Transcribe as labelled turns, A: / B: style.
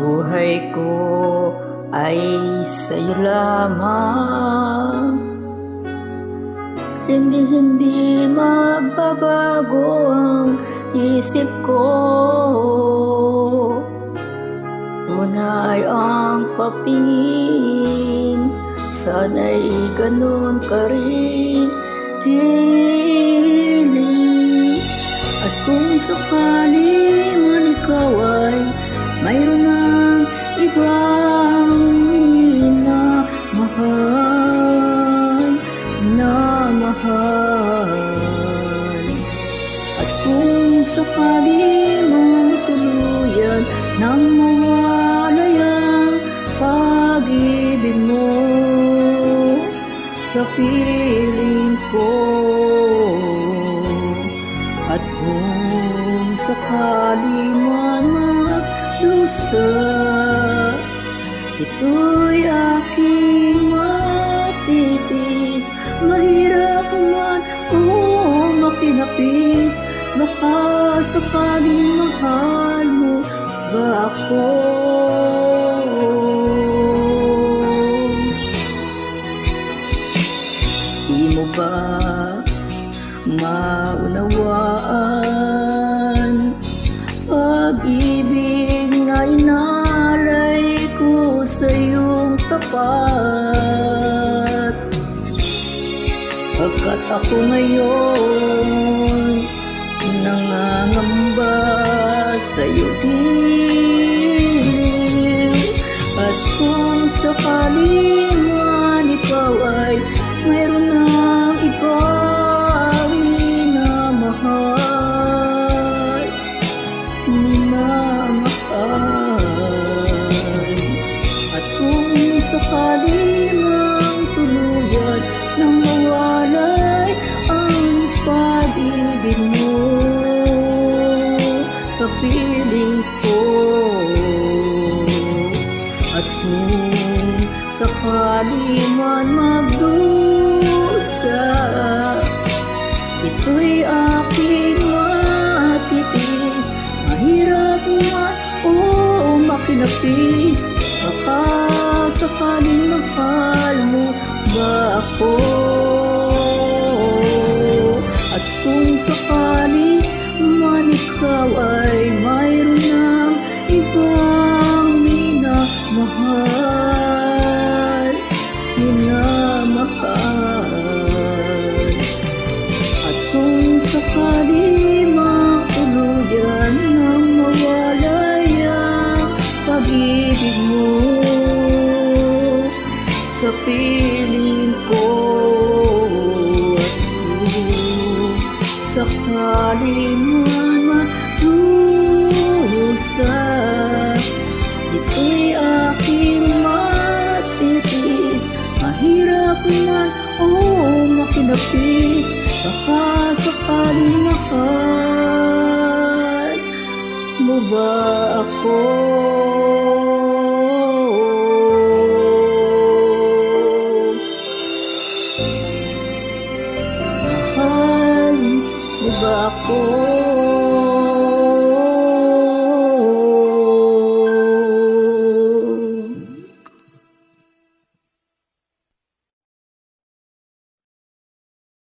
A: buhay ko ay sa'yo lamang. Hindi magbabago ang isip ko. Tunay ang pagtingin, sana'y ganun ka rin. At kung sakali man ikaw ay mayroon ng ibang minamahal, at kung sakali mong tuluyan nang mawalay ang pag-ibig mo sa piling ko, at kung sakali man magdusa, ito'y aking matitis. Mahirap man o makinapis, baka sakaling mahal mo ba ako? Di mo ba maunawaan pag-ibig na inalay ko sa iyong tapat? Pagkat ako ngayon nangangamba sa'yo din. At kung sakali man ikaw ay mayroon ng ibang minamahal, at kung sakali mang tuluyan nang mawalay ang pag-ibig mo sa piling ko, at kung sakali man magdusa, ito'y aking matitis. Mahirap man o makinapis, baka sakaling mahal mo ba ako? At kung sakali man ikaw ay mayroon ng ibang minamahal, at kung sakali matuluyan nang mawalay ang pag-ibig mo sa piling ko, at sakali man magdusa, ito'y aking matitis. Mahirap man o makinapis, baka sakaling mahal mo ba ako? Mahal mo ba ako?